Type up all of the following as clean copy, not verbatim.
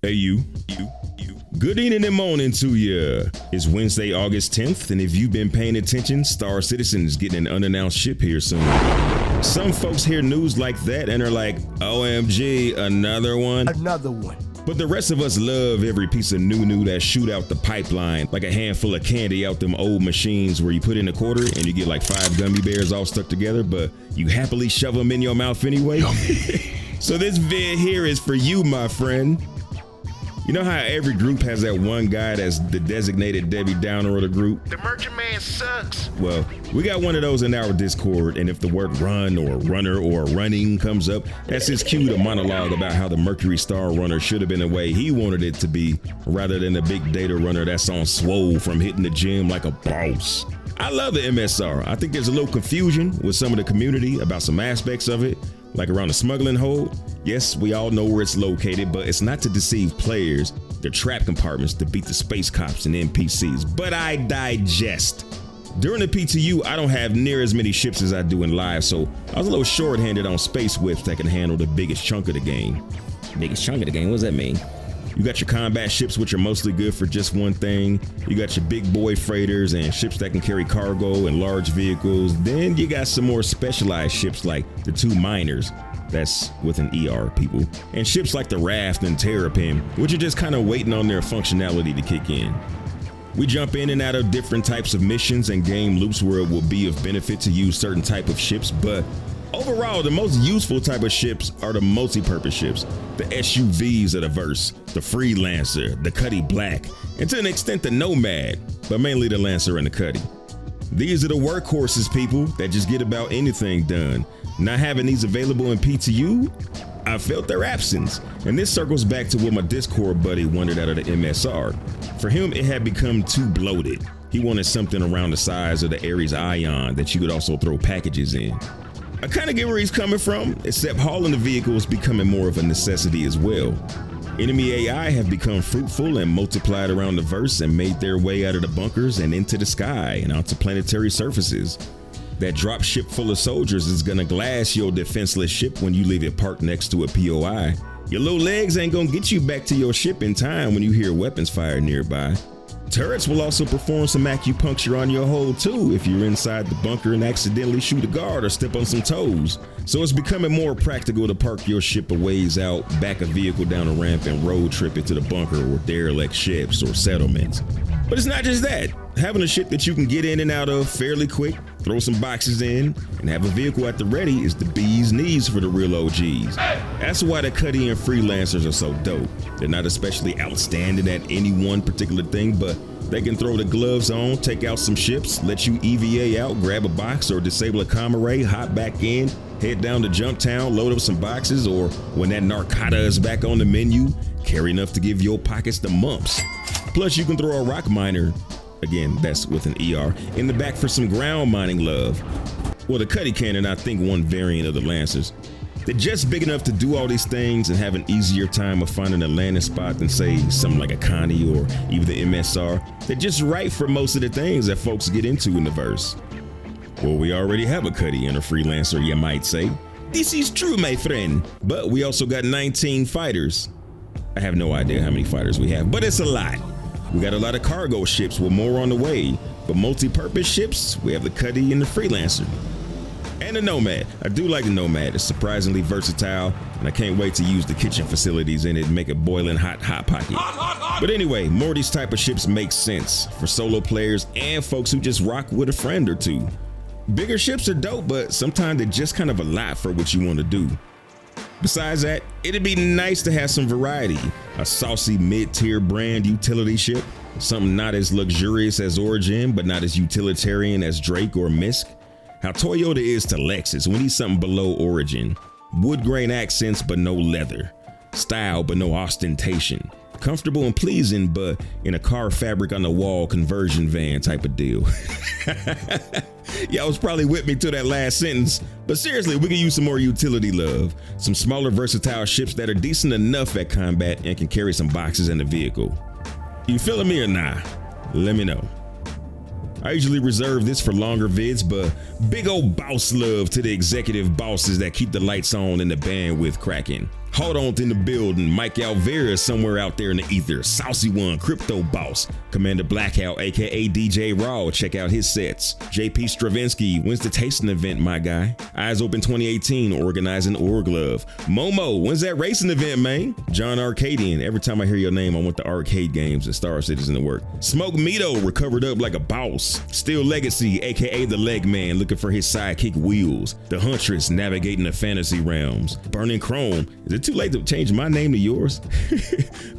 Hey, you. Good evening and morning to you. It's Wednesday, August 10th, and if you've been paying attention, Star Citizen is getting an unannounced ship here soon. Some folks hear news like that and are like, OMG, another one? Another one. But the rest of us love every piece of new that shoot out the pipeline, like a handful of candy out them old machines where you put in a quarter and you get like 5 gummy bears all stuck together, but you happily shove them in your mouth anyway. So this vid here is for you, my friend. You know how every group has that one guy that's the designated Debbie Downer of the group? The merchant man sucks. Well, we got one of those in our Discord, and if the word run or runner or running comes up, that's his cue to monologue about how the Mercury Star Runner should have been the way he wanted it to be, rather than the big data runner that's on swole from hitting the gym like a boss. I love the MSR. I think there's a little confusion with some of the community about some aspects of it, like around the smuggling hold. Yes, we all know where it's located, but it's not to deceive players. They're trap compartments to beat the space cops and NPCs, but I digest. During the PTU, I don't have near as many ships as I do in live, so I was a little short-handed on space whips that can handle the biggest chunk of the game. Biggest chunk of the game, what does that mean? You got your combat ships, which are mostly good for just one thing. You got your big boy freighters and ships that can carry cargo and large vehicles. Then you got some more specialized ships like the 2 miners. That's with an ER, people. And ships like the Raft and Terrapin, which are just kind of waiting on their functionality to kick in. We jump in and out of different types of missions and game loops where it will be of benefit to use certain type of ships, but overall, the most useful type of ships are the multi-purpose ships, the SUVs of the verse, the Freelancer, the Cuddy Black, and to an extent the Nomad, but mainly the Lancer and the Cuddy. These are the workhorses, people, that just get about anything done. Not having these available in PTU, I felt their absence, and this circles back to what my Discord buddy wanted out of the MSR. For him, it had become too bloated. He wanted something around the size of the Ares Ion that you could also throw packages in. I kind of get where he's coming from, except hauling the vehicle is becoming more of a necessity as well. Enemy AI have become fruitful and multiplied around the verse and made their way out of the bunkers and into the sky and onto planetary surfaces. That drop ship full of soldiers is gonna glass your defenseless ship when you leave it parked next to a POI. Your little legs ain't gonna get you back to your ship in time when you hear weapons fired nearby. Turrets will also perform some acupuncture on your hull too if you're inside the bunker and accidentally shoot a guard or step on some toes. So it's becoming more practical to park your ship a ways out, back a vehicle down a ramp and road trip it to the bunker or derelict ships or settlements. But it's not just that. Having a ship that you can get in and out of fairly quick, throw some boxes in, and have a vehicle at the ready is the bee's knees for the real OGs. That's why the Cuddy and Freelancers are so dope. They're not especially outstanding at any one particular thing, but they can throw the gloves on, take out some ships, let you EVA out, grab a box or disable a comm array, hop back in, head down to Jump Town, load up some boxes, or when that narcotica is back on the menu, carry enough to give your pockets the mumps. Plus you can throw a rock miner, again that's with an ER, in the back for some ground mining love. Well, the Cuddy Cannon, I think one variant of the Lancers. They're just big enough to do all these things and have an easier time of finding a landing spot than say something like a Connie or even the MSR. They're just right for most of the things that folks get into in the verse. Well, we already have a Cuddy and a Freelancer, you might say. This is true, my friend. But we also got 19 fighters. I have no idea how many fighters we have, but it's a lot. We got a lot of cargo ships with more on the way, but multi-purpose ships, we have the Cuddy and the Freelancer. And the Nomad. I do like the Nomad. It's surprisingly versatile, and I can't wait to use the kitchen facilities in it and make a boiling hot pocket. But anyway, more of these type of ships make sense for solo players and folks who just rock with a friend or two. Bigger ships are dope, but sometimes they're just kind of a lot for what you want to do. Besides that, it'd be nice to have some variety. A saucy mid-tier brand utility ship, something not as luxurious as Origin, but not as utilitarian as Drake or Misk. How Toyota is to Lexus, we need something below Origin. Wood grain accents, but no leather. Style, but no ostentation. Comfortable and pleasing, but in a car fabric on the wall conversion van type of deal. Y'all was probably with me to that last sentence, but seriously, we can use some more utility love. Some smaller versatile ships that are decent enough at combat and can carry some boxes in the vehicle. You feeling me or nah? Let me know. I usually reserve this for longer vids, but big old boss love to the executive bosses that keep the lights on and the bandwidth cracking. Hold on in the building. Mike Alvera is somewhere out there in the ether. Saucy One, Crypto Boss. Commander Blackout, aka DJ Raw. Check out his sets. JP Stravinsky, when's the tasting event, my guy? Eyes Open 2018, organizing Org Love. Momo, when's that racing event, man? John Arcadian, every time I hear your name, I want the arcade games and Star Citizen to work. Smoke Mito, recovered up like a boss. Steel Legacy, aka the Leg Man, looking for his sidekick Wheels. The Huntress, navigating the fantasy realms. Burning Chrome, is it too late to change my name to yours?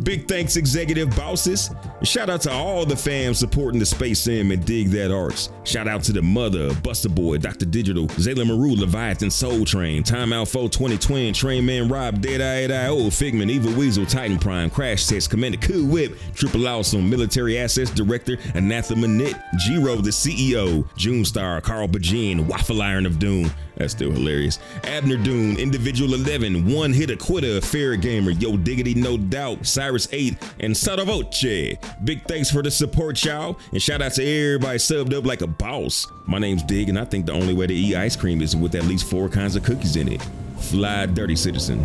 Big thanks, executive bosses. Shout out to all the fams supporting the Space Sim and Dig That Arts. Shout out to the Mother, Buster Boy, Dr. Digital, Zayla Maru, Leviathan, Soul Train, Timeout 420 Twin, Train Man Rob, Deadeye 8IO, Figment, Evil Weasel, Titan Prime, Crash Test, Commander Cool Whip, Triple Awesome, Military Assets Director, Anathema Knit, G-Ro, the CEO, June Star, Carl Bajin, Waffle Iron of Doom. That's still hilarious. Abner Doom, Individual 11, One Hit a Quitter, Fair Gamer, Yo Diggity No Doubt, Cyrus 8, and Sotavoce. Big thanks for the support, y'all, and shout out to everybody subbed up like a boss. My name's Dig, and I think the only way to eat ice cream is with at least 4 kinds of cookies in it. Fly dirty, citizen.